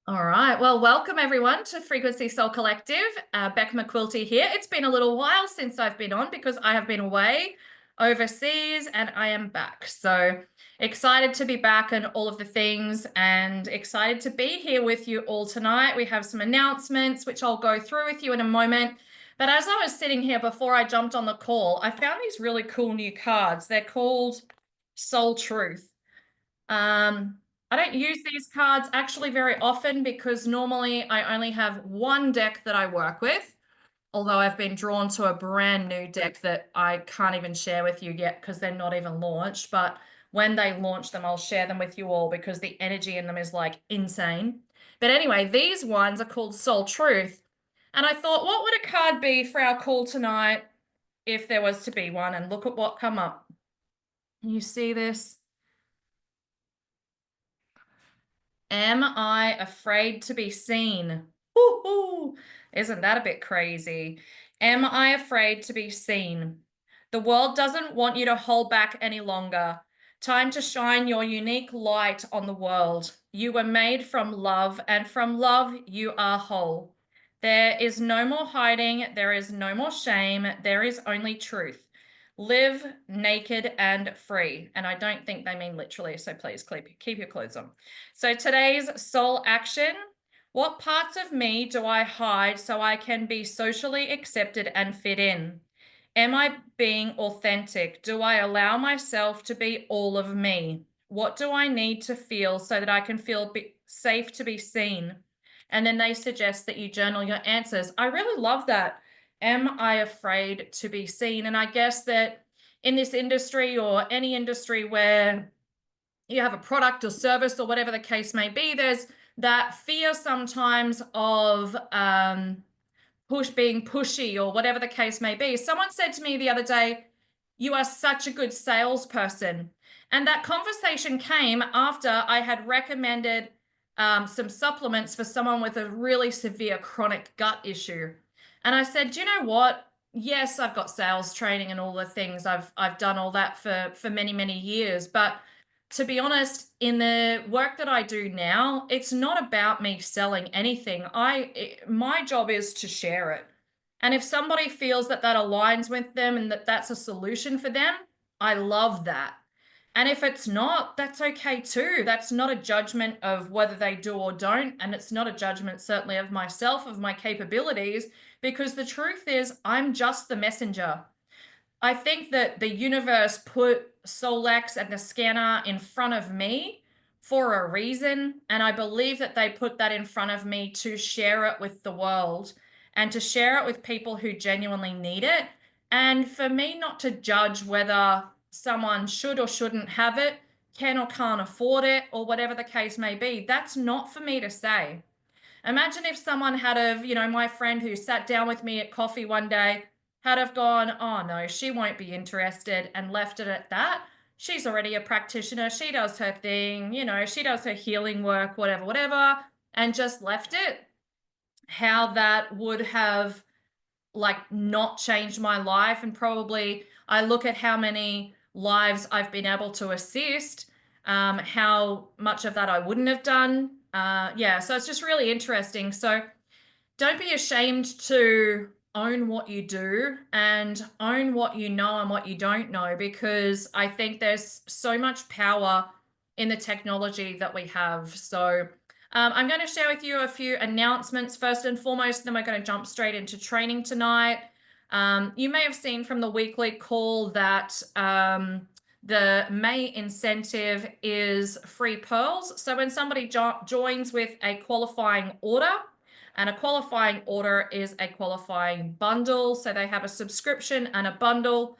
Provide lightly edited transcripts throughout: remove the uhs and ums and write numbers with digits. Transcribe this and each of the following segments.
All right. Well, welcome everyone to Frequency Soul Collective. Beck Mcquilty here. It's been a little while since I've been on because I have been away overseas and I am back. So excited to be back and all of the things and excited to be here with you all tonight. We have some announcements, which I'll go through with you in a moment. But as I was sitting here before I jumped on the call, I found these really cool new cards. They're called Soul Truth. I don't use these cards actually very often because normally I only have one deck that I work with, although I've been drawn to a brand new deck that I can't even share with you yet because they're not even launched. But when they launch them, I'll share them with you all because the energy in them is like insane. But anyway, these ones are called Soul Truth. And I thought, what would a card be for our call tonight if there was to be one? And look at what come up. You see this? Am I afraid to be seen? Woo-hoo. Isn't that a bit crazy? Am I afraid to be seen? The world doesn't want you to hold back any longer. Time to shine your unique light on the world. You were made from love, and from love, you are whole. There is no more hiding. There is no more shame. There is only truth. Live naked and free. And I don't think they mean literally, so please keep your clothes on. So today's soul action. What parts of me do I hide so I can be socially accepted and fit in? Am I being authentic? Do I allow myself to be all of me? What do I need to feel so that I can feel safe to be seen? And then they suggest that you journal your answers. I really love that. Am I afraid to be seen? And I guess that in this industry or any industry where you have a product or service or whatever the case may be, there's that fear sometimes of being pushy or whatever the case may be. Someone said to me the other day, "You are such a good salesperson." And that conversation came after I had recommended some supplements for someone with a really severe chronic gut issue. And I said, "Do you know what? Yes, I've got sales training and all the things. I've done all that for many, many years. But to be honest, in the work that I do now, it's not about me selling anything. My job is to share it. And if somebody feels that that aligns with them and that that's a solution for them, I love that. And if it's not, that's okay too. That's not a judgment of whether they do or don't. And it's not a judgment, certainly, of myself, of my capabilities, because the truth is, I'm just the messenger. I think that the universe put Solex and the scanner in front of me for a reason. And I believe that they put that in front of me to share it with the world and to share it with people who genuinely need it. And for me not to judge whether someone should or shouldn't have it, can or can't afford it, or whatever the case may be, that's not for me to say. Imagine if someone had of, my friend who sat down with me at coffee one day had have gone, "Oh no, she won't be interested," and left it at that. She's already a practitioner. She does her thing, she does her healing work, whatever, whatever, and just left it. How that would have like not changed my life. And probably I look at how many lives I've been able to assist, how much of that I wouldn't have done. Yeah, so it's just really interesting. So don't be ashamed to own what you do and own what you know and what you don't know, because I think there's so much power in the technology that we have. So I'm going to share with you a few announcements first and foremost, then we're going to jump straight into training tonight. You may have seen from the weekly call that the May incentive is free pearls. So when somebody joins with a qualifying order, and a qualifying order is a qualifying bundle, so they have a subscription and a bundle,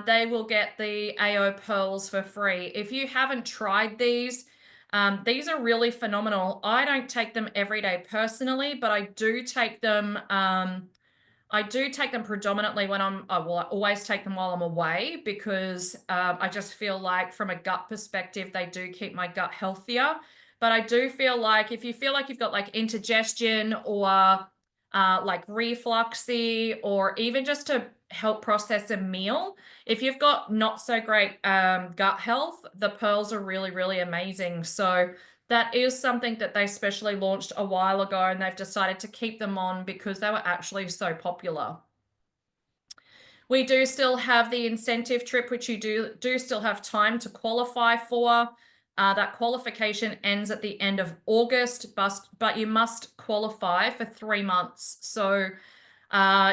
they will get the AO pearls for free. If you haven't tried these are really phenomenal. I don't take them every day personally, but I do take them. I do take them predominantly when I always take them while I'm away, because I just feel like from a gut perspective, they do keep my gut healthier. But I do feel like if you feel like you've got like indigestion or like refluxy, or even just to help process a meal, if you've got not so great gut health, the pearls are really, really amazing. So That is something that they specially launched a while ago, and they've decided to keep them on because they were actually so popular. We do still have the incentive trip, which you do still have time to qualify for. That qualification ends at the end of August, but you must qualify for 3 months. So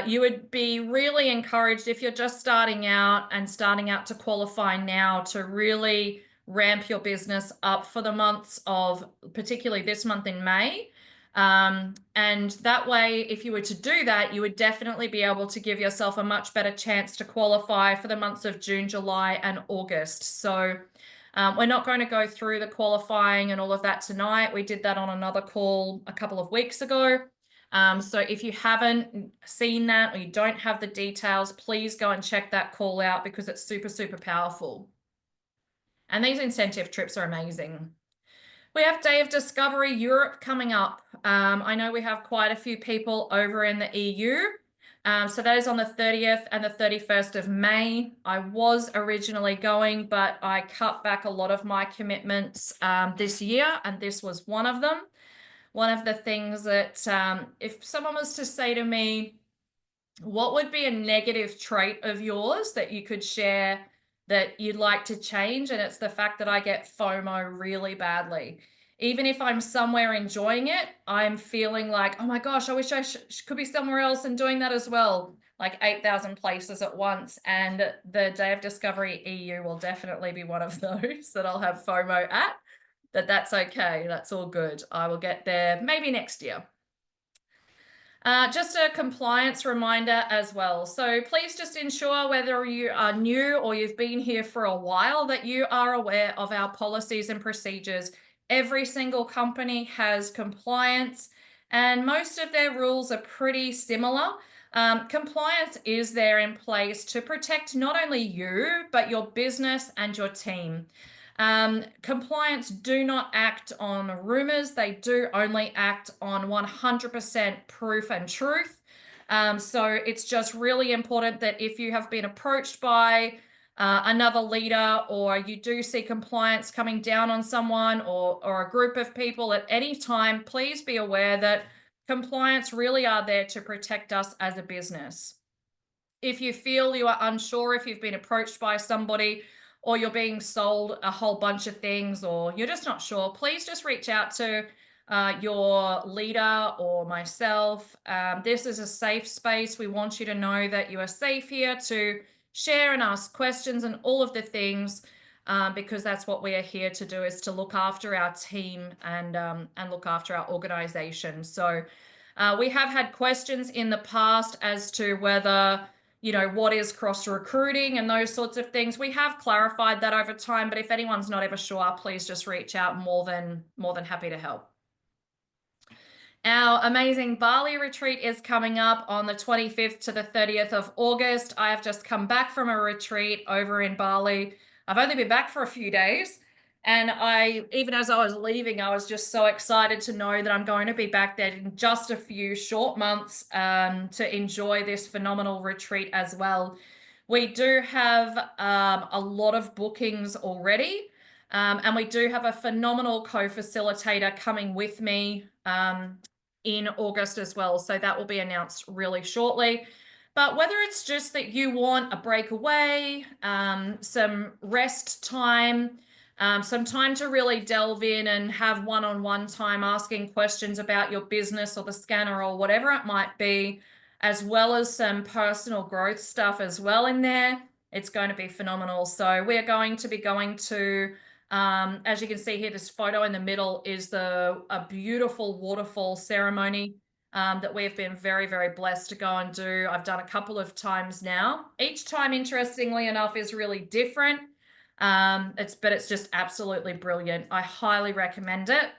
you would be really encouraged if you're just starting out to qualify now to really ramp your business up for the months of, particularly this month in May. And that way, if you were to do that, you would definitely be able to give yourself a much better chance to qualify for the months of June, July, and August. So we're not going to go through the qualifying and all of that tonight. We did that on another call a couple of weeks ago. So if you haven't seen that or you don't have the details, please go and check that call out because it's super, super powerful. And these incentive trips are amazing. We have Day of Discovery Europe coming up. I know we have quite a few people over in the EU. So that is on the 30th and the 31st of May. I was originally going, but I cut back a lot of my commitments this year, and this was one of them. One of the things that if someone was to say to me, what would be a negative trait of yours that you could share that you'd like to change? And it's the fact that I get FOMO really badly. Even if I'm somewhere enjoying it, I'm feeling like, oh my gosh, I wish I could be somewhere else and doing that as well. Like 8,000 places at once. And the Day of Discovery EU will definitely be one of those that I'll have FOMO at. That's okay. That's all good. I will get there maybe next year. Just a compliance reminder as well. So please just ensure whether you are new or you've been here for a while that you are aware of our policies and procedures. Every single company has compliance and most of their rules are pretty similar. Compliance is there in place to protect not only you, but your business and your team. Compliance do not act on rumors. They do only act on 100% proof and truth. So it's just really important that if you have been approached by another leader or you do see compliance coming down on someone or a group of people at any time, please be aware that compliance really are there to protect us as a business. If you feel you are unsure if you've been approached by somebody or you're being sold a whole bunch of things or you're just not sure, please just reach out to your leader or myself. This is a safe space. We want you to know that you are safe here to share and ask questions and all of the things because that's what we are here to do, is to look after our team and look after our organization. So we have had questions in the past as to whether, you know, what is cross recruiting and those sorts of things. We have clarified that over time, but if anyone's not ever sure, please just reach out. More than happy to help. Our amazing Bali retreat is coming up on the 25th to the 30th of August. I have just come back from a retreat over in Bali. I've only been back for a few days. And even as I was leaving, I was just so excited to know that I'm going to be back there in just a few short months to enjoy this phenomenal retreat as well. We do have a lot of bookings already, and we do have a phenomenal co-facilitator coming with me in August as well. So that will be announced really shortly. But whether it's just that you want a break away, some rest time, some time to really delve in and have one-on-one time asking questions about your business or the scanner or whatever it might be, as well as some personal growth stuff as well in there, it's going to be phenomenal. So we're going to be going to, as you can see here, this photo in the middle is a beautiful waterfall ceremony that we've been very, very blessed to go and do. I've done a couple of times now. Each time, interestingly enough, is really different. But it's just absolutely brilliant. I highly recommend it.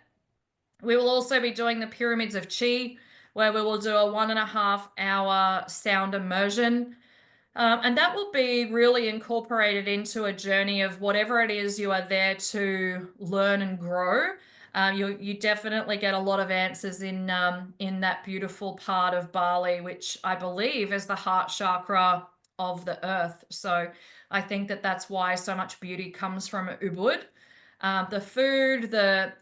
We will also be doing the Pyramids of Chi, where we will do a 1.5 hour sound immersion. And that will be really incorporated into a journey of whatever it is you are there to learn and grow. You definitely get a lot of answers in that beautiful part of Bali, which I believe is the heart chakra of the earth. So I think that that's why so much beauty comes from Ubud. The food,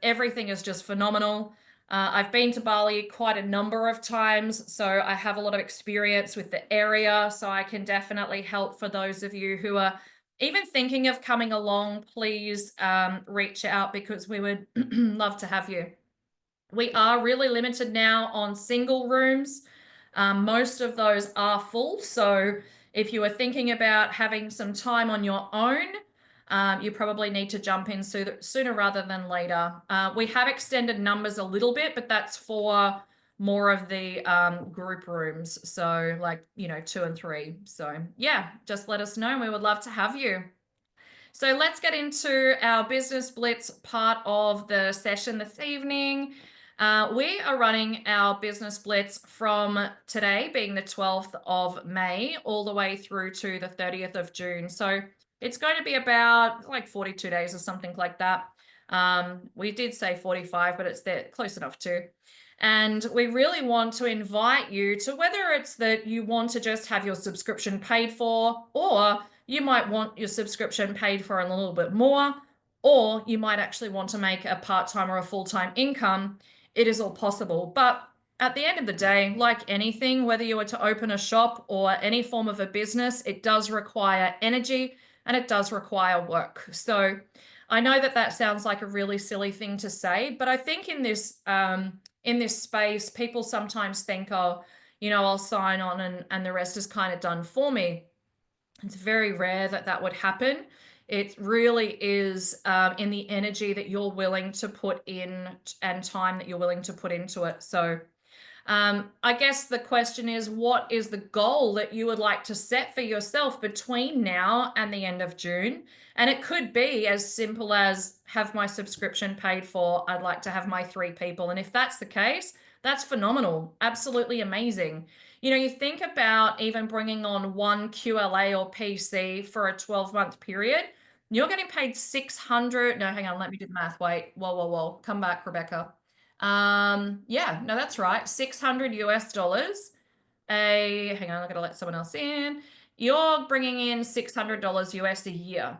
everything is just phenomenal. I've been to Bali quite a number of times, so I have a lot of experience with the area, so I can definitely help for those of you who are even thinking of coming along. Please reach out because we would love to have you. We are really limited now on single rooms. Most of those are full. So if you are thinking about having some time on your own, you probably need to jump in sooner rather than later. We have extended numbers a little bit, but that's for more of the group rooms. So like, 2 and 3. So yeah, just let us know. We would love to have you. So let's get into our Business Blitz part of the session this evening. We are running our Business Blitz from today, being the 12th of May, all the way through to the 30th of June. So it's going to be about like 42 days or something like that. We did say 45, but it's there close enough too. And we really want to invite you to, whether it's that you want to just have your subscription paid for, or you might want your subscription paid for a little bit more, or you might actually want to make a part-time or a full-time income. It is all possible. But at the end of the day, like anything, whether you were to open a shop or any form of a business, it does require energy and it does require work. So I know that that sounds like a really silly thing to say, but I think in this space, people sometimes think, oh, I'll sign on and the rest is kind of done for me. It's very rare that that would happen. It really is in the energy that you're willing to put in and time that you're willing to put into it. So I guess the question is, what is the goal that you would like to set for yourself between now and the end of June? And it could be as simple as have my subscription paid for. I'd like to have my 3 people. And if that's the case, that's phenomenal. Absolutely amazing. You think about even bringing on one QLA or PC for a 12-month period. You're getting paid 600. No, hang on. Let me do the math. Wait. Whoa. Come back, Rebecca. Yeah, no, that's right. 600 US dollars. Hang on, I'm gonna let someone else in. You're bringing in $600 US a year.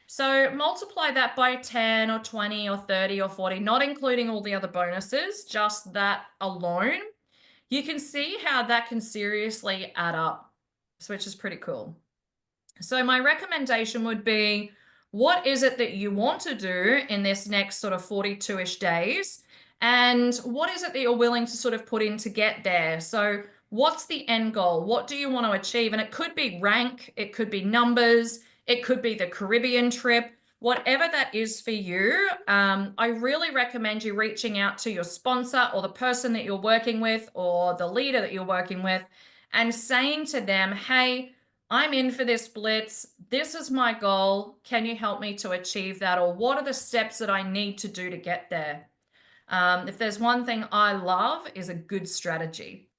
So multiply that by 10 or 20 or 30 or 40, not including all the other bonuses, just that alone. You can see how that can seriously add up, which is pretty cool. So my recommendation would be, what is it that you want to do in this next sort of 42-ish days? And what is it that you're willing to sort of put in to get there? So what's the end goal? What do you want to achieve? And it could be rank, it could be numbers, it could be the Caribbean trip, whatever that is for you. I really recommend you reaching out to your sponsor or the person that you're working with or the leader that you're working with and saying to them, hey, I'm in for this Blitz. This is my goal. Can you help me to achieve that? Or what are the steps that I need to do to get there? If there's one thing I love is a good strategy.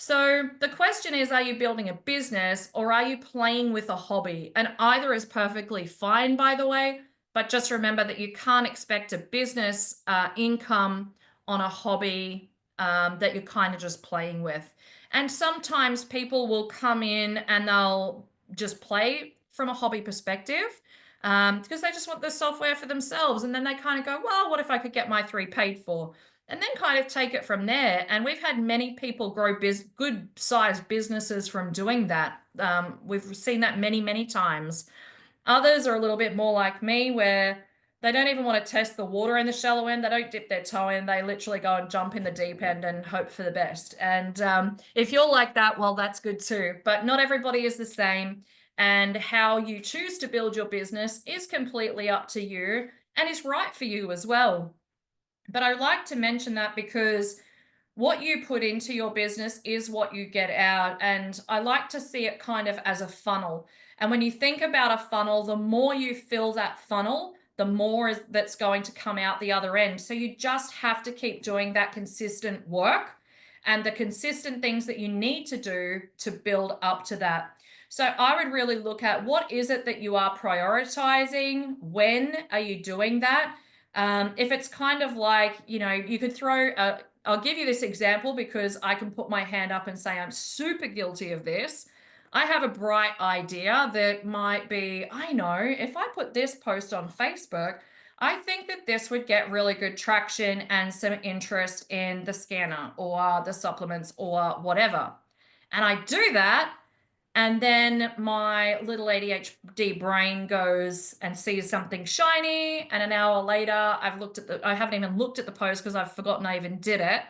So the question is, are you building a business or are you playing with a hobby? And either is perfectly fine, by the way, but just remember that you can't expect a business income on a hobby that you're kind of just playing with. And sometimes people will come in and they'll just play from a hobby perspective because they just want the software for themselves. And then they kind of go, well, what if I could get my 3 paid for? And then kind of take it from there. And we've had many people grow good sized businesses from doing that. We've seen that many times. Others are a little bit more like me, where they don't even want to test the water in the shallow end. They don't dip their toe in. They literally go and jump in the deep end and hope for the best. And if you're like that, well, that's good too. But not everybody is the same. And how you choose to build your business is completely up to you and is right for you as well. But I like to mention that because what you put into your business is what you get out. And I like to see it kind of as a funnel. And when you think about a funnel, the more you fill that funnel, the more that's going to come out the other end. So you just have to keep doing that consistent work and the consistent things that you need to do to build up to that. So I would really look at, what is it that you are prioritizing? When are you doing that? If it's kind of like, you could I'll give you this example because I can put my hand up and say I'm super guilty of this. I have a bright idea that might be, I know, if I put this post on Facebook, I think that this would get really good traction and some interest in the scanner or the supplements or whatever. And I do that, and then my little ADHD brain goes and sees something shiny, and an hour later, I haven't even looked at the post because I've forgotten I even did it.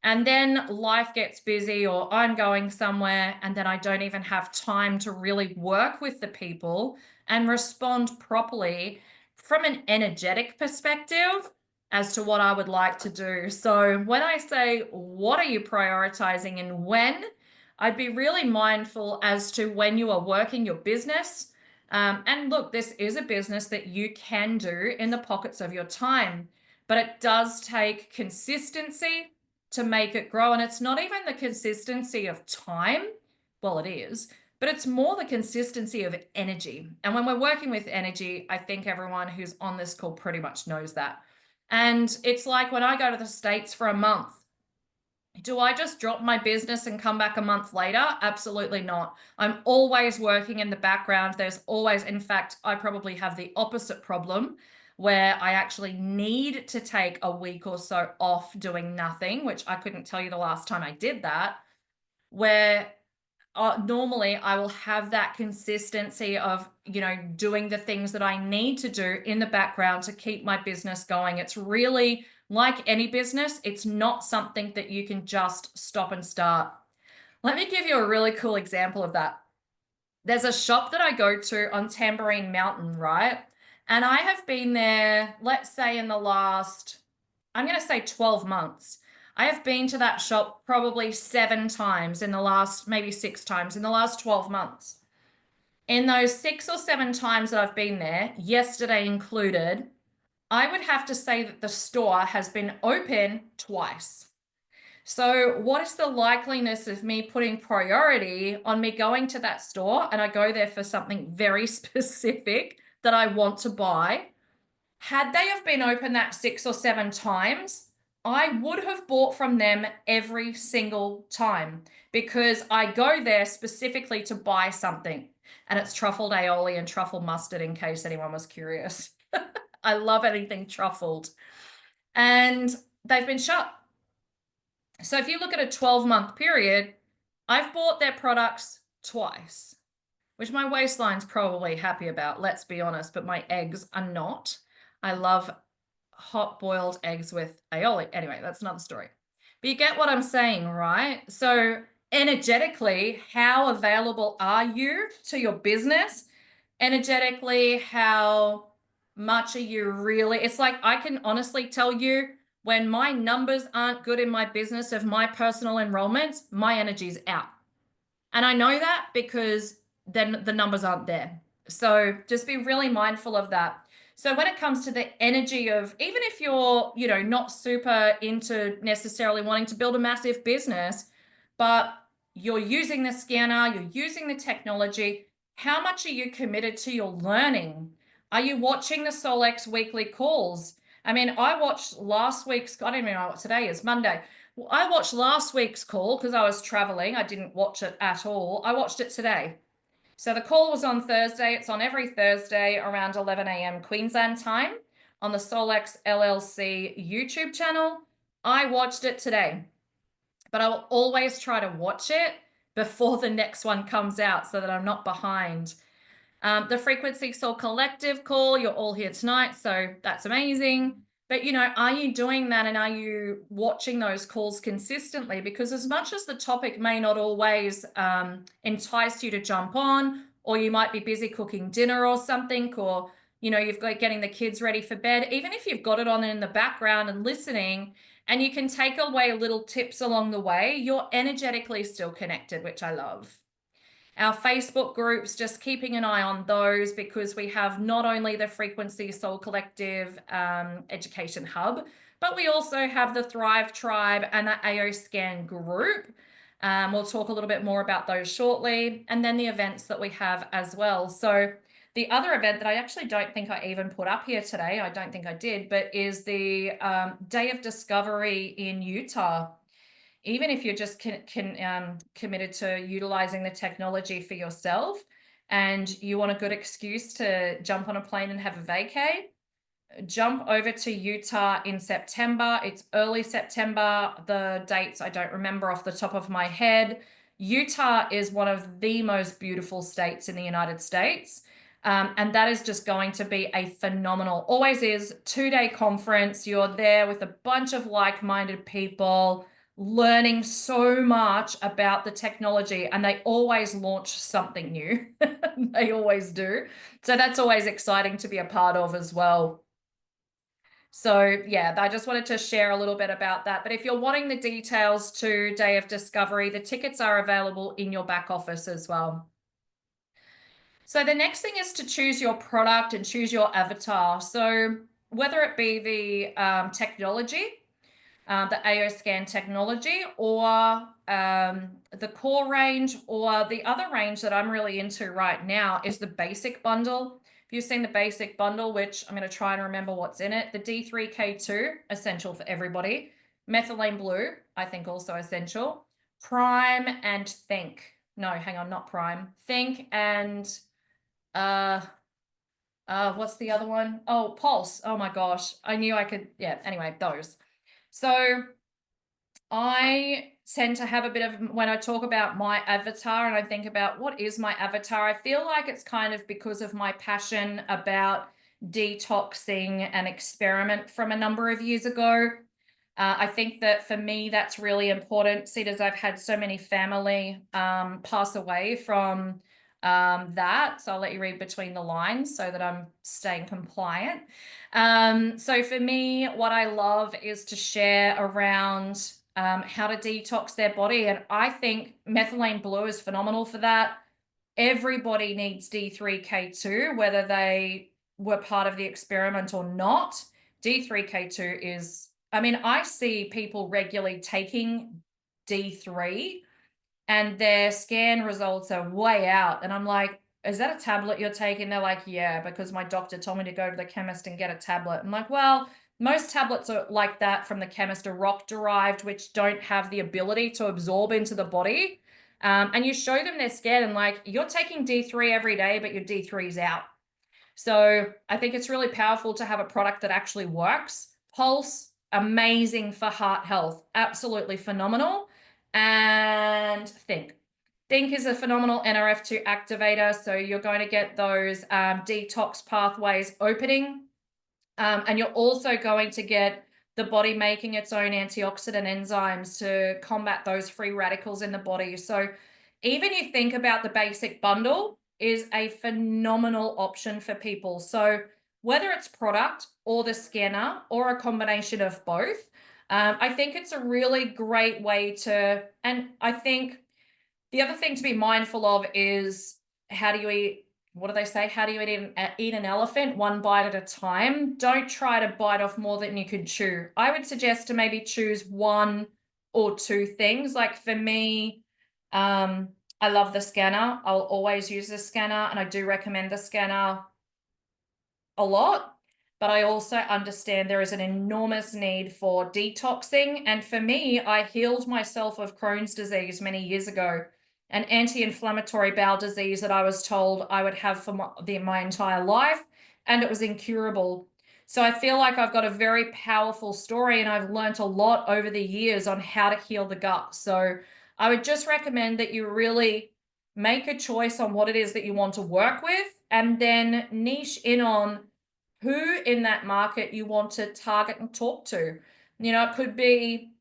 And then life gets busy, or I'm going somewhere, and then I don't even have time to really work with the people and respond properly from an energetic perspective as to what I would like to do. So, when I say, what are you prioritizing and when, I'd be really mindful as to when you are working your business. And look, this is a business that you can do in the pockets of your time, but it does take consistency to make it grow. And it's not even the consistency of time. Well, it is, but it's more the consistency of energy. And when we're working with energy, I think everyone who's on this call pretty much knows that. And it's like when I go to the States for a month, do I just drop my business and come back a month later? Absolutely not. I'm always working in the background. There's always, in fact, I probably have the opposite problem where I actually need to take a week or so off doing nothing, which I couldn't tell you the last time I did that, where normally I will have that consistency of, doing the things that I need to do in the background to keep my business going. It's really like any business, it's not something that you can just stop and start. Let me give you a really cool example of that. There's a shop that I go to on Tambourine Mountain, right? And I have been there, let's say in the last, I'm going to say 12 months. I have been to that shop probably 7 times in the last, maybe 6 times in the last 12 months. In those 6 or 7 times that I've been there, yesterday included, I would have to say that the store has been open twice. So, what is the likeliness of me putting priority on me going to that store, and I go there for something very specific that I want to buy? Had they have been open that 6 or 7 times, I would have bought from them every single time because I go there specifically to buy something. And it's truffled aioli and truffle mustard, in case anyone was curious. I love anything truffled. And they've been shut. So if you look at a 12-month period, I've bought their products twice, which my waistline's probably happy about, let's be honest, but my eggs are not. I love hot boiled eggs with aioli. Anyway, that's another story. But you get what I'm saying, right? So energetically, how available are you to your business? Energetically, how much are you really? It's like I can honestly tell you when my numbers aren't good in my business of my personal enrollments, my energy's out. And I know that because then the numbers aren't there. So just be really mindful of that. So when it comes to the energy of, even if you're, not super into necessarily wanting to build a massive business, but you're using the scanner, you're using the technology, how much are you committed to your learning? Are you watching the SolX weekly calls? I mean, I watched last week's, I don't even know what today is, Monday. Well, I watched last week's call because I was traveling. I didn't watch it at all. I watched it today. So the call was on Thursday. It's on every Thursday around 11 a.m. Queensland time on the Solex LLC YouTube channel. I watched it today, but I will always try to watch it before the next one comes out so that I'm not behind. The Frequency Soul Collective call, you're all here tonight, so that's amazing. But, are you doing that, and are you watching those calls consistently? Because as much as the topic may not always entice you to jump on, or you might be busy cooking dinner or something, or, you've got getting the kids ready for bed, even if you've got it on in the background and listening, and you can take away little tips along the way, you're energetically still connected, which I love. Our Facebook groups, just keeping an eye on those, because we have not only the Frequency Soul Collective Education Hub, but we also have the Thrive Tribe and the AO Scan group. We'll talk a little bit more about those shortly, and then the events that we have as well. So the other event that I actually don't think I even put up here today, I don't think I did, but is the Day of Discovery in Utah. Even if you're just committed to utilizing the technology for yourself and you want a good excuse to jump on a plane and have a vacay, jump over to Utah in September. It's early September. The dates I don't remember off the top of my head. Utah is one of the most beautiful states in the United States. And that is just going to be a phenomenal, always is, 2-day conference. You're there with a bunch of like-minded people, learning so much about the technology, and they always launch something new. They always do. So that's always exciting to be a part of as well. So yeah, I just wanted to share a little bit about that. But if you're wanting the details to Day of Discovery, the tickets are available in your back office as well. So the next thing is to choose your product and choose your avatar. So whether it be the technology, the AO scan technology, or the core range, or the other range that I'm really into right now is the basic bundle. If you've seen the basic bundle, which I'm going to try and remember what's in it, the D3K2, essential for everybody. Methylene blue, I think also essential. Prime and Think. No, hang on, not Prime. Think and what's the other one? Oh, Pulse. Oh my gosh. I knew I could, yeah, anyway, those. So I tend to have a bit of, when I talk about my avatar and I think about what is my avatar, I feel like it's kind of because of my passion about detoxing and experiment from a number of years ago. I think that for me, that's really important. See, as I've had so many family pass away from that. So I'll let you read between the lines so that I'm staying compliant. So for me, what I love is to share around how to detox their body. And I think methylene blue is phenomenal for that. Everybody needs D3K2, whether they were part of the experiment or not. D3K2 is, I mean, I see people regularly taking D3 and their scan results are way out. And I'm like, is that a tablet you're taking? They're like, yeah, because my doctor told me to go to the chemist and get a tablet. I'm like, well, most tablets are like that from the chemist are rock derived, which don't have the ability to absorb into the body. And you show them their scan and like, you're taking D3 every day, but your D3 is out. So I think it's really powerful to have a product that actually works. Pulse, amazing for heart health, absolutely phenomenal. And Think. Think is a phenomenal NRF2 activator. So you're going to get those detox pathways opening. And you're also going to get the body making its own antioxidant enzymes to combat those free radicals in the body. So even you think about the basic bundle is a phenomenal option for people. So whether it's product or the scanner or a combination of both, I think it's a really great way to, and I think the other thing to be mindful of is how do you eat, what do they say? How do you eat an elephant? One bite at a time. Don't try to bite off more than you could chew. I would suggest to maybe choose one or two things. Like for me, I love the scanner. I'll always use the scanner, and I do recommend the scanner a lot. But I also understand there is an enormous need for detoxing. And for me, I healed myself of Crohn's disease many years ago, an anti-inflammatory bowel disease that I was told I would have for my entire life, and it was incurable. So I feel like I've got a very powerful story, and I've learned a lot over the years on how to heal the gut. So I would just recommend that you really make a choice on what it is that you want to work with, and then niche in on who in that market you want to target and talk to. You know, it could be,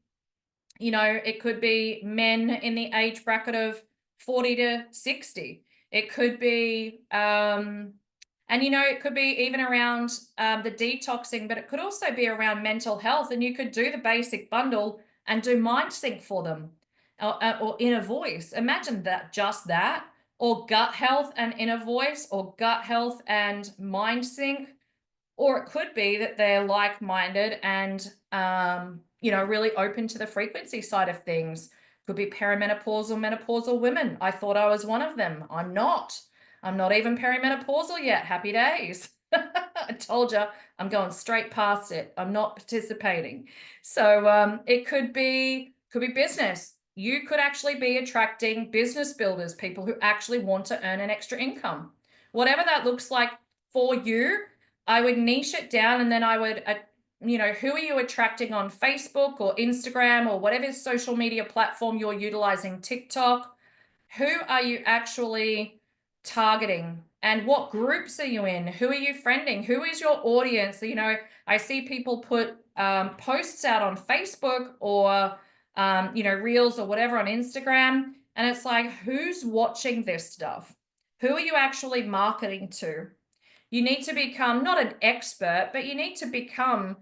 it could be men in the age bracket of 40 to 60. It could be, it could be even around the detoxing, but it could also be around mental health. And you could do the basic bundle and do mind sync for them, or inner voice. Imagine that, just that, or gut health and inner voice, or gut health and mind sync. Or it could be that they're like-minded and, really open to the frequency side of things. Could be perimenopausal, menopausal women. I thought I was one of them. I'm not. I'm not even perimenopausal yet. Happy days. I told you, I'm going straight past it. I'm not participating. So it could be business. You could actually be attracting business builders, people who actually want to earn an extra income. Whatever that looks like for you, I would niche it down, and then I would, who are you attracting on Facebook or Instagram or whatever social media platform you're utilizing, TikTok? Who are you actually targeting? And what groups are you in? Who are you friending? Who is your audience? I see people put posts out on Facebook or, Reels or whatever on Instagram. And it's like, who's watching this stuff? Who are you actually marketing to? You need to become not an expert, but you need to become,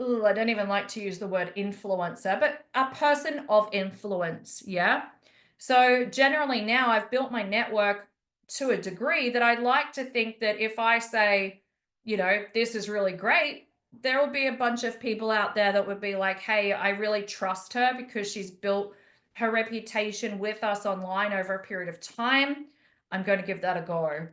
I don't even like to use the word influencer, but a person of influence. Yeah. So generally now I've built my network to a degree that I'd like to think that if I say, this is really great, there will be a bunch of people out there that would be like, hey, I really trust her because she's built her reputation with us online over a period of time. I'm going to give that a go.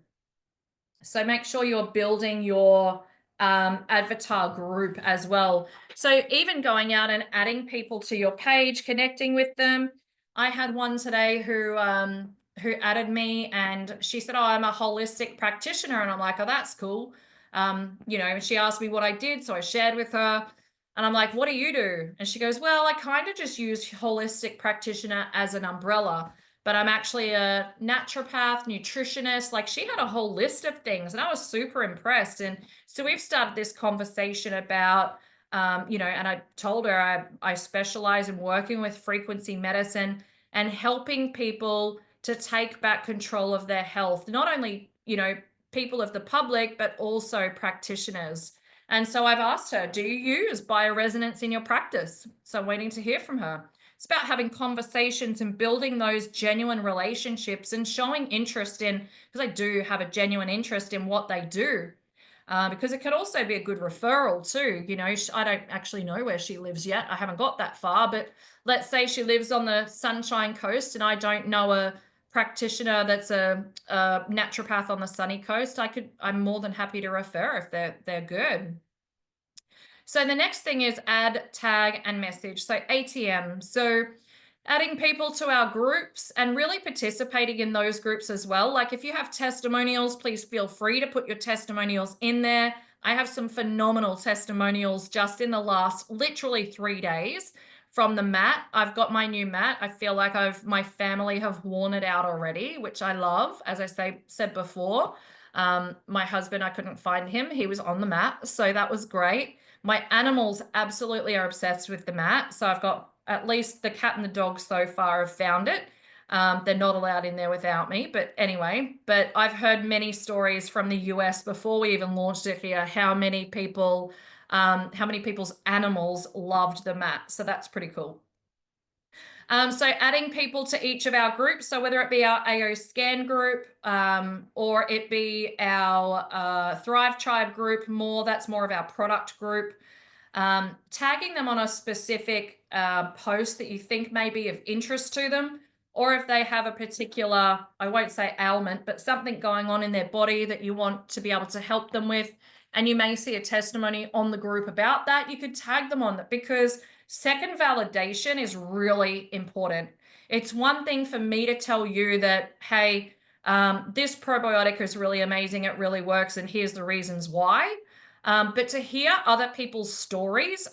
So make sure you're building your avatar group as well. So even going out and adding people to your page, connecting with them. I had one today who added me, and she said, "Oh, I'm a holistic practitioner," and I'm like, "Oh, that's cool." And she asked me what I did, so I shared with her. And I'm like, "What do you do?" And she goes, "Well, I kind of just use holistic practitioner as an umbrella, but I'm actually a naturopath, nutritionist." Like, she had a whole list of things, and I was super impressed. And so we've started this conversation about, and I told her I specialize in working with frequency medicine and helping people to take back control of their health, not only, people of the public, but also practitioners. And so I've asked her, do you use bioresonance in your practice? So I'm waiting to hear from her. It's about having conversations and building those genuine relationships and showing interest in, because I do have a genuine interest in what they do. Because it could also be a good referral too. I don't actually know where she lives yet. I haven't got that far, but let's say she lives on the Sunshine Coast and I don't know a practitioner that's a naturopath on the sunny coast. I'm more than happy to refer if they're good. So the next thing is add, tag, and message. So ATM. So adding people to our groups and really participating in those groups as well. Like, if you have testimonials, please feel free to put your testimonials in there. I have some phenomenal testimonials just in the last literally 3 days from the mat. I've got my new mat. I feel like my family have worn it out already, which I love. As I said before, my husband, I couldn't find him. He was on the mat, so that was great. My animals absolutely are obsessed with the mat. So I've got at least the cat and the dog so far have found it. They're not allowed in there without me. But anyway, I've heard many stories from the US before we even launched it here, how many people's animals loved the mat. So that's pretty cool. So adding people to each of our groups, so whether it be our AO Scan group or it be our Thrive Tribe group, that's more of our product group, tagging them on a specific post that you think may be of interest to them, or if they have a particular, I won't say ailment, but something going on in their body that you want to be able to help them with, and you may see a testimony on the group about that, you could tag them on that, because second validation is really important. It's one thing for me to tell you that, hey, this probiotic is really amazing, it really works, and here's the reasons why. But to hear other people's stories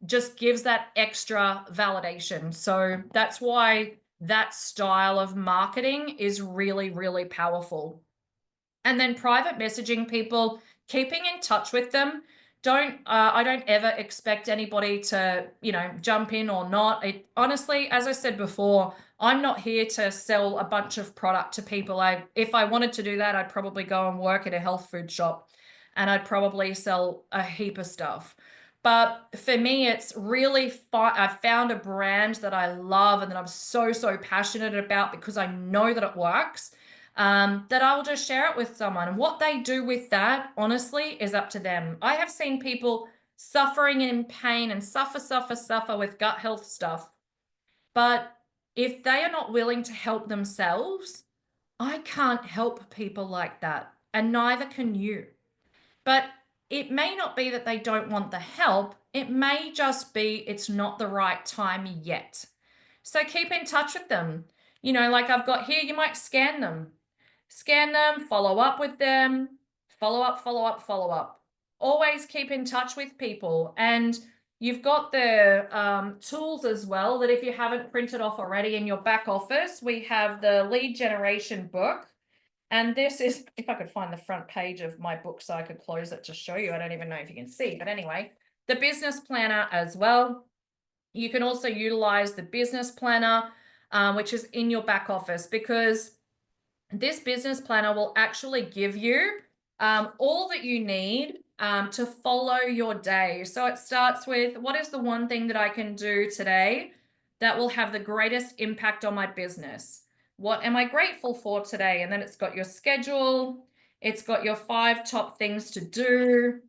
just gives that extra validation. So that's why that style of marketing is really, really powerful. And then private messaging people, keeping in touch with them. I don't ever expect anybody to, jump in or not. Honestly, as I said before, I'm not here to sell a bunch of product to people. If I wanted to do that, I'd probably go and work at a health food shop and I'd probably sell a heap of stuff. But for me, it's really fun. I've found a brand that I love and that I'm so, so passionate about because I know that it works, that I'll just share it with someone. And what they do with that, honestly, is up to them. I have seen people suffering in pain and suffer with gut health stuff. But if they are not willing to help themselves, I can't help people like that. And neither can you. But it may not be that they don't want the help. It may just be it's not the right time yet. So keep in touch with them. Like I've got here, you might scan them, follow up with them, follow up, follow up, follow up. Always keep in touch with people. And you've got the tools as well that if you haven't printed off already in your back office, we have the lead generation book. And this is, if I could find the front page of my book so I could close it to show you. I don't even know if you can see, but anyway, the business planner as well. You can also utilize the business planner, which is in your back office, because this business planner will actually give you all that you need to follow your day. So it starts with, what is the one thing that I can do today that will have the greatest impact on my business? What am I grateful for today? And then it's got your schedule. It's got your 5 top things to do,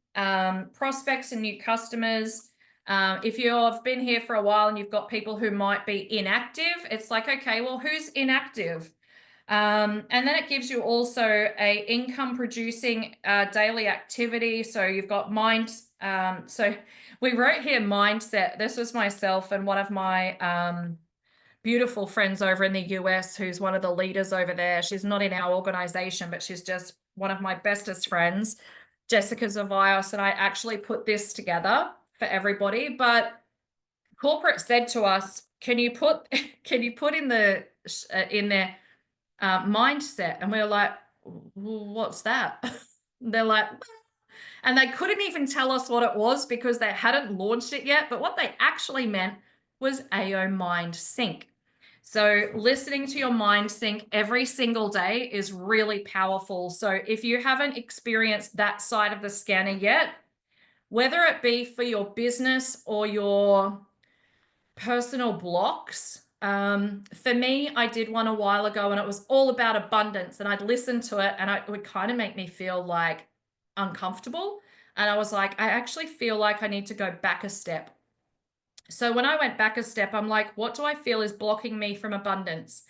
prospects and new customers. If you've been here for a while and you've got people who might be inactive, it's like, okay, well, who's inactive? And then it gives you also a income producing daily activity. So you've got so we wrote here mindset. This was myself and one of my beautiful friends over in the US, who's one of the leaders over there. She's not in our organization, but she's just one of my bestest friends, Jessica Zavios. And I actually put this together for everybody. But corporate said to us, can you put in there mindset? And we were like, what's that? They're like, and they couldn't even tell us what it was because they hadn't launched it yet. But what they actually meant was AO Mind Sync. So listening to your mind sync every single day is really powerful. So if you haven't experienced that side of the scanner yet, whether it be for your business or your personal blocks, for me, I did one a while ago and it was all about abundance, and I'd listen to it and it would kind of make me feel like uncomfortable. And I was like, I actually feel like I need to go back a step. So when I went back a step, I'm like, what do I feel is blocking me from abundance?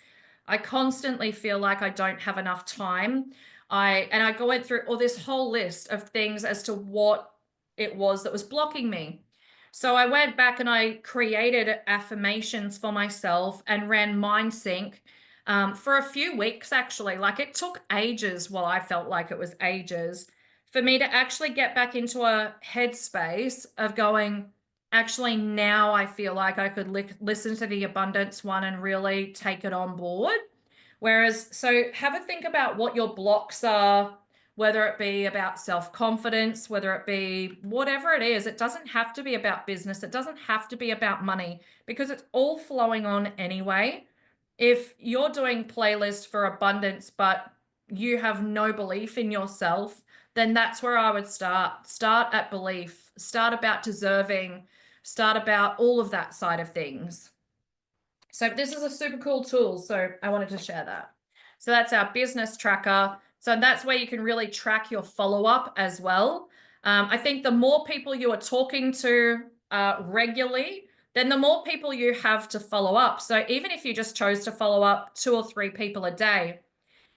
I constantly feel like I don't have enough time. I went through all this whole list of things as to what it was that was blocking me. So I went back and I created affirmations for myself and ran Mind Sync for a few weeks, actually. Like, it took ages, well, I felt like it was ages for me to actually get back into a headspace of going, actually, now I feel like I could listen to the abundance one and really take it on board. Whereas, so have a think about what your blocks are, whether it be about self-confidence, whether it be whatever it is. It doesn't have to be about business. It doesn't have to be about money, because it's all flowing on anyway. If you're doing playlist for abundance, but you have no belief in yourself, then that's where I would start. Start at belief, start about deserving, start about all of that side of things. So this is a super cool tool. So I wanted to share that. So that's our business tracker. So that's where you can really track your follow-up as well. I think the more people you are talking to regularly, then the more people you have to follow up. So even if you just chose to follow up 2 or 3 people a day,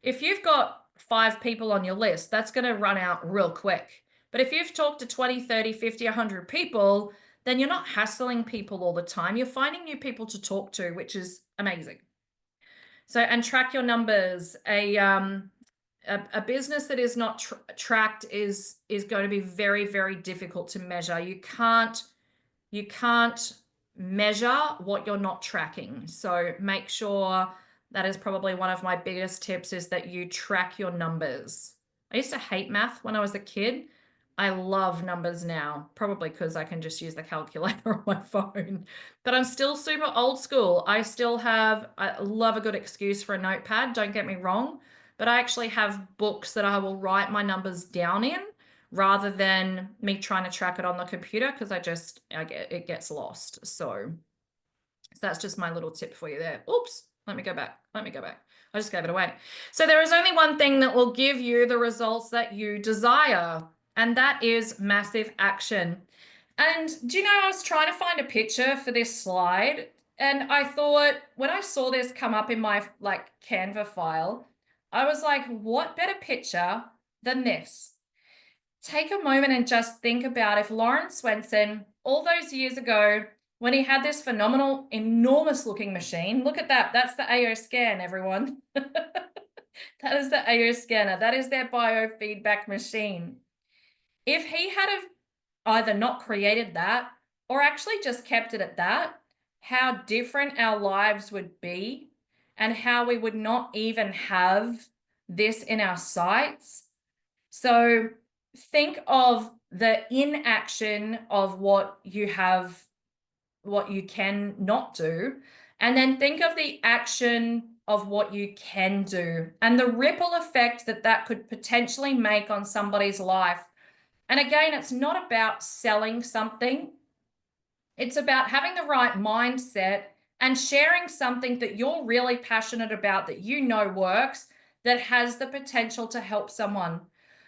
if you've got 5 people on your list, that's going to run out real quick. But if you've talked to 20, 30, 50, 100 people, then you're not hassling people all the time. You're finding new people to talk to, which is amazing. So, and track your numbers. A business that is not tracked is going to be very, very difficult to measure. You can't measure what you're not tracking. So make sure that is probably one of my biggest tips, is that you track your numbers. I used to hate math when I was a kid. I love numbers now, probably because I can just use the calculator on my phone. But I'm still super old school. I love a good excuse for a notepad, don't get me wrong. But I actually have books that I will write my numbers down in, rather than me trying to track it on the computer, because it gets lost. So that's just my little tip for you there. Oops, let me go back. I just gave it away. So there is only one thing that will give you the results that you desire, and that is massive action. And do you know, I was trying to find a picture for this slide, and I thought, when I saw this come up in my Canva file, I was like, what better picture than this? Take a moment and just think about if Lawrence Swenson, all those years ago, when he had this phenomenal, enormous looking machine, look at that. That's the AO scan, everyone. That is the AO scanner. That is their biofeedback machine. If he had have either not created that or actually just kept it at that, how different our lives would be and how we would not even have this in our sights. So think of the inaction of what you have, what you can not do, and then think of the action of what you can do and the ripple effect that that could potentially make on somebody's life. And again, it's not about selling something. It's about having the right mindset and sharing something that you're really passionate about, that you know works, that has the potential to help someone.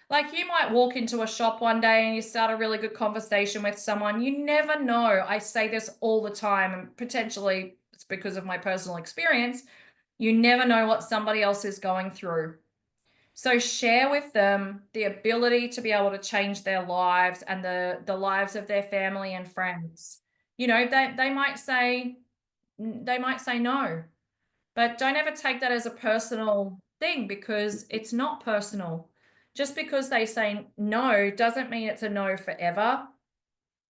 Like you might walk into a shop one day and you start a really good conversation with someone. You never know. I say this all the time, and potentially it's because of my personal experience. You never know what somebody else is going through. So share with them the ability to be able to change their lives and the lives of their family and friends. You know, they might say no, but don't ever take that as a personal thing, because it's not personal. Just because they say no doesn't mean it's a no forever.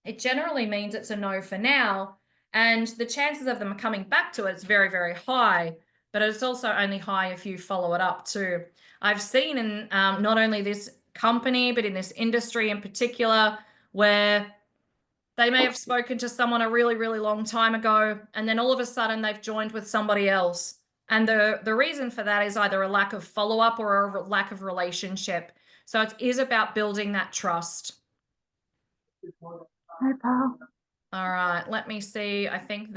It generally means it's a no for now, and the chances of them coming back to it is very, very high, but it's also only high if you follow it up too. I've seen in not only this company, but in this industry in particular, where they may have spoken to someone a really, really long time ago, and then all of a sudden they've joined with somebody else. And the reason for that is either a lack of follow-up or a lack of relationship. So it is about building that trust. Hi, pal. All right, let me see. I think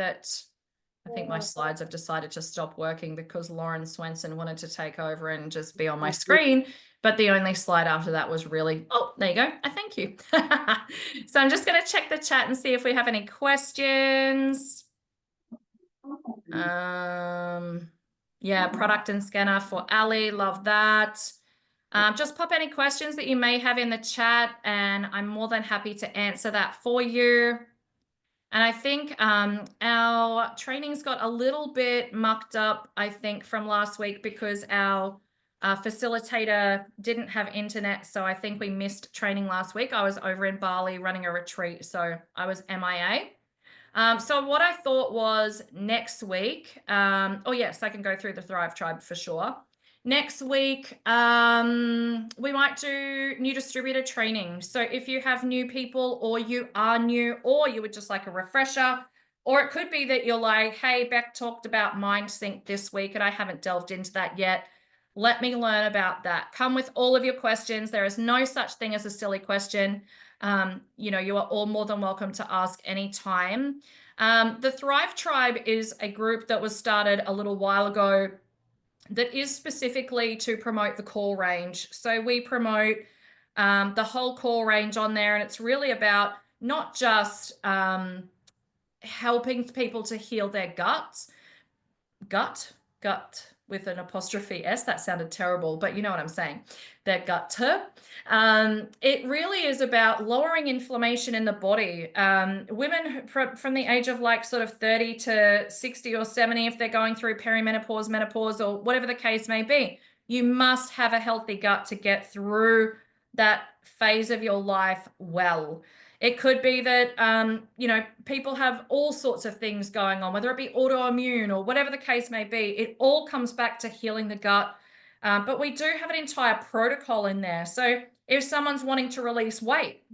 my slides have decided to stop working because Lauren Swenson wanted to take over and just be on my screen. But the only slide after that was really, oh, there you go. Thank you. So I'm just going to check the chat and see if we have any questions. Yeah, product and scanner for Ali. Love that. Just pop any questions that you may have in the chat, and I'm more than happy to answer that for you. And I think our trainings got a little bit mucked up, I think, from last week because our facilitator didn't have internet. So I think we missed training last week. I was over in Bali running a retreat, so I was MIA. So what I thought was next week, oh yes, I can go through the Thrive Tribe for sure. Next week, we might do new distributor training. So if you have new people, or you are new, or you would just like a refresher, or it could be that you're like, hey, Beck talked about Mind Sync this week and I haven't delved into that yet. Let me learn about that. Come with all of your questions. There is no such thing as a silly question. You know, you are all more than welcome to ask anytime. The Thrive Tribe is a group that was started a little while ago that is specifically to promote the core range. So we promote the whole core range on there, and it's really about not just helping people to heal their gut with an apostrophe S. That sounded terrible, but you know what I'm saying. Their gut. It really is about lowering inflammation in the body. Women from the age of like sort of 30 to 60 or 70, if they're going through perimenopause, menopause, or whatever the case may be, you must have a healthy gut to get through that phase of your life well. It could be that, you know, people have all sorts of things going on, whether it be autoimmune or whatever the case may be. It all comes back to healing the gut. But we do have an entire protocol in there. So if someone's wanting to release weight,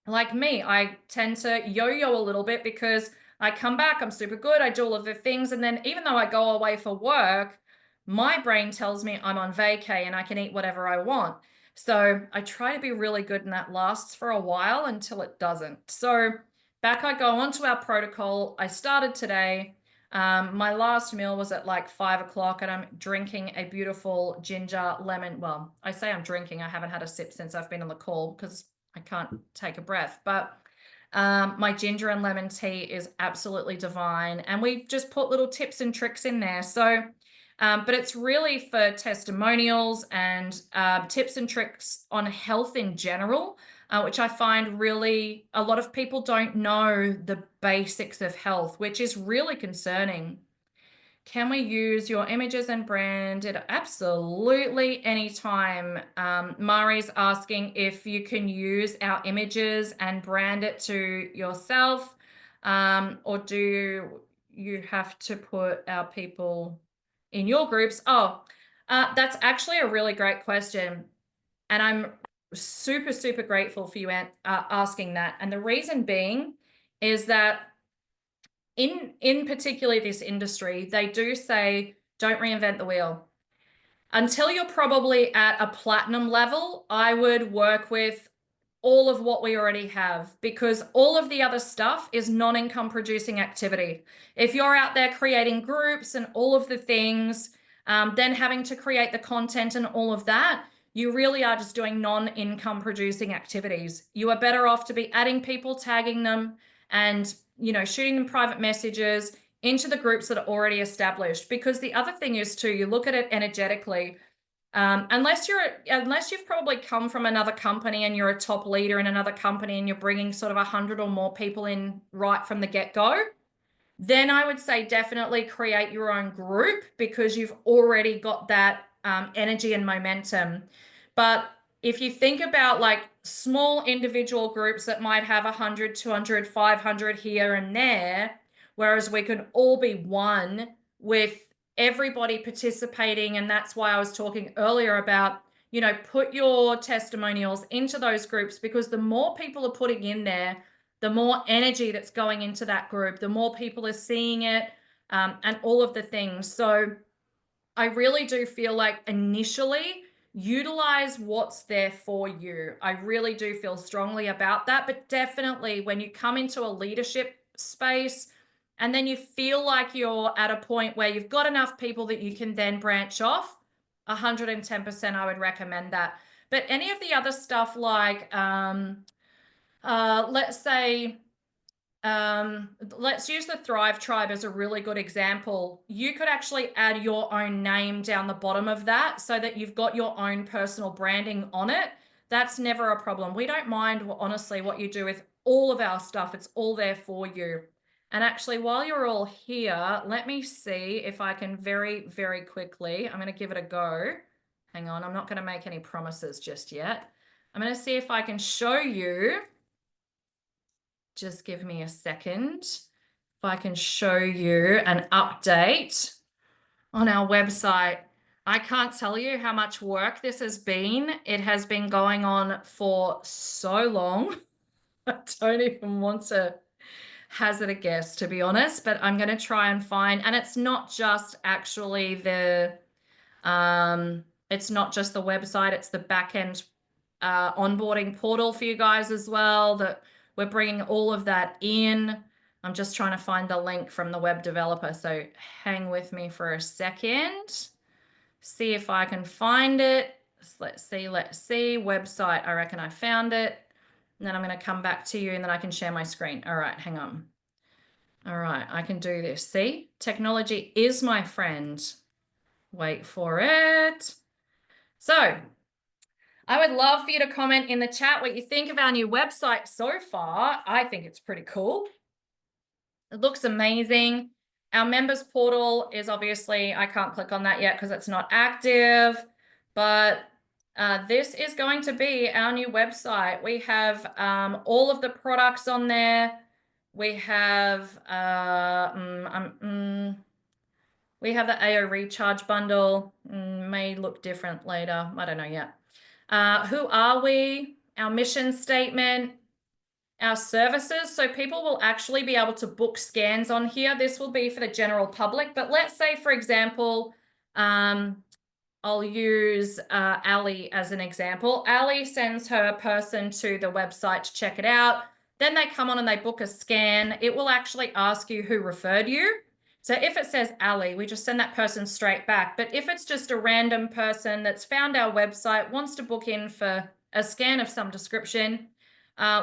like me, I tend to yo-yo a little bit because I come back, I'm super good, I do all of the things. And then even though I go away for work, my brain tells me I'm on vacay and I can eat whatever I want. So I try to be really good, and that lasts for a while until it doesn't. So back I go onto our protocol. I started today. My last meal was at like 5 o'clock, and I'm drinking a beautiful ginger lemon. Well, I say I'm drinking. I haven't had a sip since I've been on the call because I can't take a breath. But my ginger and lemon tea is absolutely divine. And we just put little tips and tricks in there. So but it's really for testimonials and tips and tricks on health in general, which I find really a lot of people don't know the basics of health, which is really concerning. Can we use your images and brand it? Absolutely, anytime. Mari's asking if you can use our images and brand it to yourself, or do you have to put our people in your groups? Oh, that's actually a really great question. And I'm super, super grateful for you asking that. And the reason being is that in particularly this industry, they do say, don't reinvent the wheel. Until you're probably at a platinum level, I would work with all of what we already have, because all of the other stuff is non-income producing activity. If you're out there creating groups and all of the things, then having to create the content and all of that, you really are just doing non-income producing activities. You are better off to be adding people, tagging them, and shooting them private messages into the groups that are already established. Because the other thing is too, you look at it energetically. Unless you've probably come from another company and you're a top leader in another company and you're bringing sort of 100 or more people in right from the get-go, then I would say definitely create your own group, because you've already got that energy and momentum. But if you think about like small individual groups that might have 100, 200, 500 here and there, whereas we can all be one with everybody participating. And that's why I was talking earlier about, put your testimonials into those groups, because the more people are putting in there, the more energy that's going into that group, the more people are seeing it, and all of the things. So I really do feel like initially utilize what's there for you. I really do feel strongly about that. But definitely when you come into a leadership space and then you feel like you're at a point where you've got enough people that you can then branch off, 110% I would recommend that. But any of the other stuff like, let's say, let's use the Thrive Tribe as a really good example. You could actually add your own name down the bottom of that so that you've got your own personal branding on it. That's never a problem. We don't mind, honestly, what you do with all of our stuff. It's all there for you. And actually, while you're all here, let me see if I can very, very quickly, I'm going to give it a go. Hang on, I'm not going to make any promises just yet. I'm going to see if I can show you. Just give me a second. If I can show you an update on our website. I can't tell you how much work this has been. It has been going on for so long. I don't even want to hazard a guess, to be honest, but I'm going to try and find, and it's not just actually it's not just the website, it's the back end onboarding portal for you guys as well, that we're bringing all of that in. I'm just trying to find the link from the web developer, so hang with me for a second. See if I can find it. Let's see, website. I reckon I found it. And then I'm going to come back to you and then I can share my screen. All right, hang on. All right, I can do this. See, technology is my friend. Wait for it. So I would love for you to comment in the chat what you think of our new website so far. I think it's pretty cool. It looks amazing. Our members portal is obviously, I can't click on that yet because it's not active, but this is going to be our new website. We have all of the products on there. We have we have the AO recharge bundle. May look different later. I don't know yet. Who are we? Our mission statement, our services. So people will actually be able to book scans on here. This will be for the general public. But let's say, for example, I'll use Ali as an example. Ali sends her person to the website to check it out. Then they come on and they book a scan. It will actually ask you who referred you. So if it says Ali, we just send that person straight back. But if it's just a random person that's found our website, wants to book in for a scan of some description,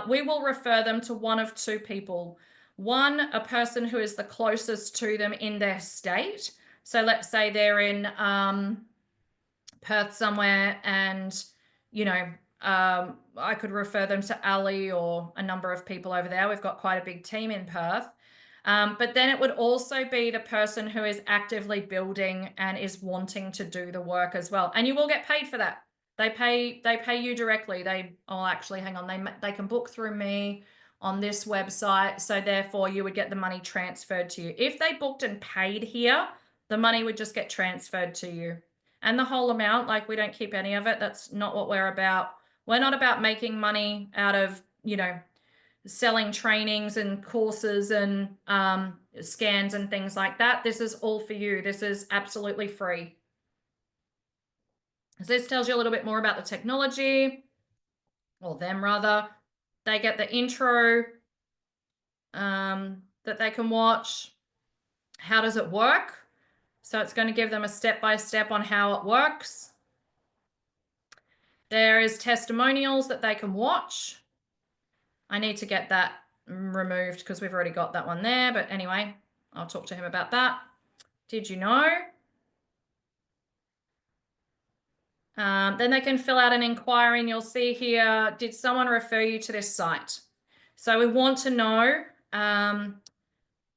we will refer them to one of two people. One, a person who is the closest to them in their state. So let's say they're in Perth somewhere, and I could refer them to Ali or a number of people over there. We've got quite a big team in Perth. But then it would also be the person who is actively building and is wanting to do the work as well. And you will get paid for that. They pay you directly. Actually, hang on. They can book through me on this website. So therefore you would get the money transferred to you. If they booked and paid here, the money would just get transferred to you. And the whole amount, like we don't keep any of it. That's not what we're about. We're not about making money out of, selling trainings and courses and scans and things like that. This is all for you. This is absolutely free. So this tells you a little bit more about the technology, or them rather. They get the intro that they can watch. How does it work? So it's going to give them a step-by-step on how it works. There is testimonials that they can watch. I need to get that removed because we've already got that one there. But anyway, I'll talk to him about that. Did you know? Then they can fill out an inquiry and you'll see here, did someone refer you to this site? So we want to know. And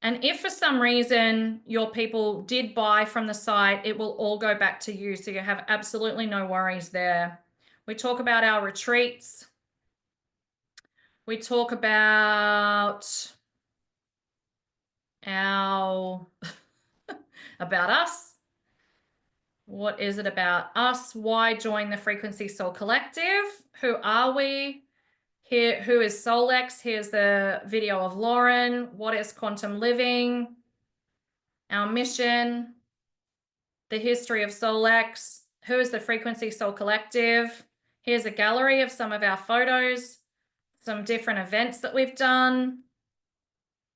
if for some reason your people did buy from the site, it will all go back to you. So you have absolutely no worries there. We talk about our retreats. We talk about our about us. What is it about us? Why join the Frequency Soul Collective? Who are we? Here, who is SoulX? Here's the video of Lauren. What is quantum living? Our mission. The history of SoulX. Who is the Frequency Soul Collective? Here's a gallery of some of our photos, some different events that we've done.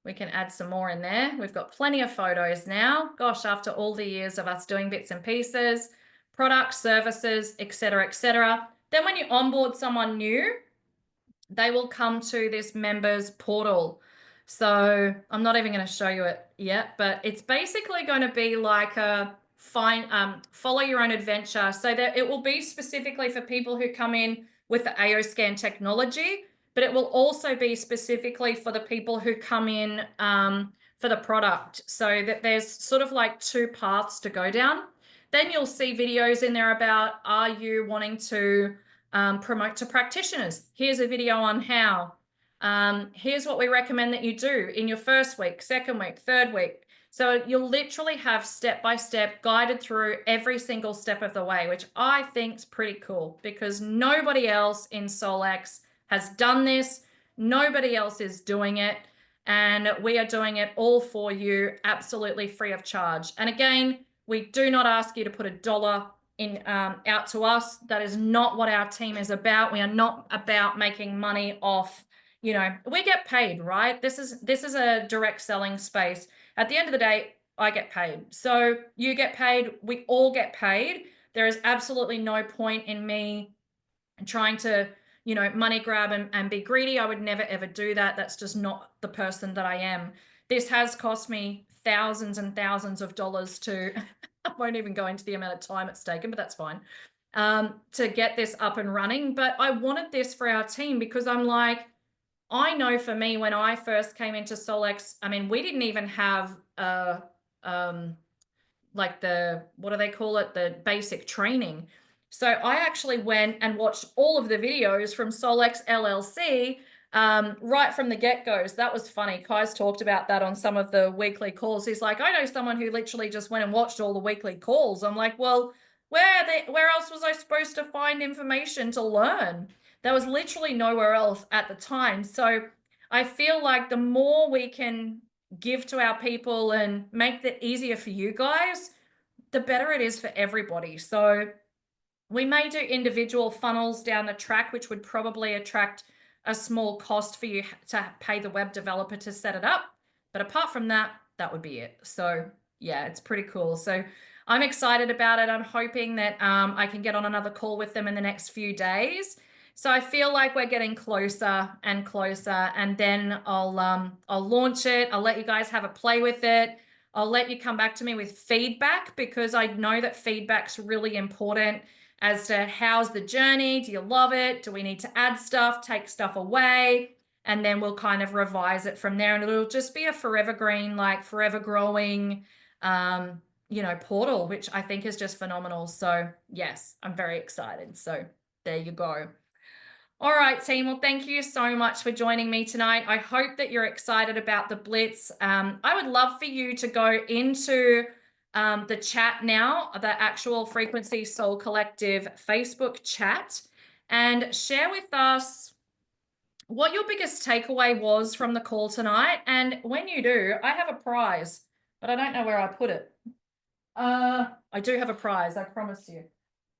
We can add some more in there. We've got plenty of photos now. Gosh, after all the years of us doing bits and pieces, products, services, etc., etc. Then when you onboard someone new, they will come to this members portal. So I'm not even going to show you it yet, but it's basically going to be like a follow your own adventure. So that it will be specifically for people who come in with the AO scan technology, but it will also be specifically for the people who come in for the product. So that there's sort of like two paths to go down. Then you'll see videos in there about, are you wanting to promote to practitioners? Here's a video on how. Here's what we recommend that you do in your first week, second week, third week. So you'll literally have step-by-step guided through every single step of the way, which I think is pretty cool because nobody else in SoulX has done this. Nobody else is doing it. And we are doing it all for you, absolutely free of charge. And again, we do not ask you to put $1 in out to us. That is not what our team is about. We are not about making money off, we get paid, right? This is a direct selling space. At the end of the day, I get paid. So you get paid, we all get paid. There is absolutely no point in me trying to, money grab and be greedy. I would never, ever do that. That's just not the person that I am. This has cost me thousands and thousands of dollars to, I won't even go into the amount of time it's taken, but that's fine, to get this up and running. But I wanted this for our team because I'm like, I know for me, when I first came into SoulX, I mean, we didn't even have like what do they call it? The basic training. So I actually went and watched all of the videos from SoulX LLC right from the get-go. So that was funny. Kai's talked about that on some of the weekly calls. He's like, I know someone who literally just went and watched all the weekly calls. I'm like, well, where else was I supposed to find information to learn? There was literally nowhere else at the time. So I feel like the more we can give to our people and make that easier for you guys, the better it is for everybody. So we may do individual funnels down the track, which would probably attract a small cost for you to pay the web developer to set it up. But apart from that, that would be it. So yeah, it's pretty cool. So I'm excited about it. I'm hoping that I can get on another call with them in the next few days. So I feel like we're getting closer and closer, and then I'll launch it. I'll let you guys have a play with it. I'll let you come back to me with feedback because I know that feedback's really important as to how's the journey. Do you love it? Do we need to add stuff, take stuff away? and then we'll kind of revise it from there, and it'll just be a forever green, like forever growing, portal, which I think is just phenomenal. So yes, I'm very excited. So there you go. All right, team. Well, thank you so much for joining me tonight. I hope that you're excited about the Blitz. I would love for you to go into the chat now, the actual Frequency Soul Collective Facebook chat, and share with us what your biggest takeaway was from the call tonight. And when you do, I have a prize, but I don't know where I put it. I do have a prize, I promise you.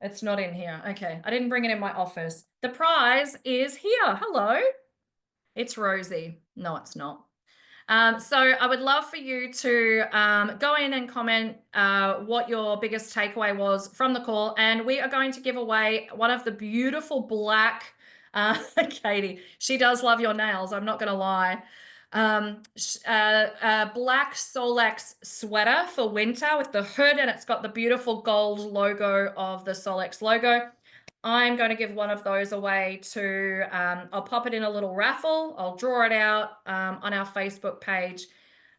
It's not in here. Okay, I didn't bring it in my office. The prize is here. Hello. It's Rosie. No, it's not. So I would love for you to go in and comment what your biggest takeaway was from the call. And we are going to give away one of the beautiful black, Katie, she does love your nails, I'm not going to lie. Black Solex sweater for winter with the hood, and it's got the beautiful gold logo of the Solex logo. I'm going to give one of those away to, I'll pop it in a little raffle. I'll draw it out on our Facebook page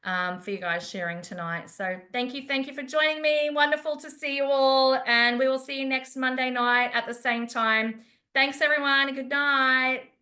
for you guys sharing tonight. So thank you for joining me. Wonderful to see you all, and we will see you next Monday night at the same time. Thanks everyone. Good night.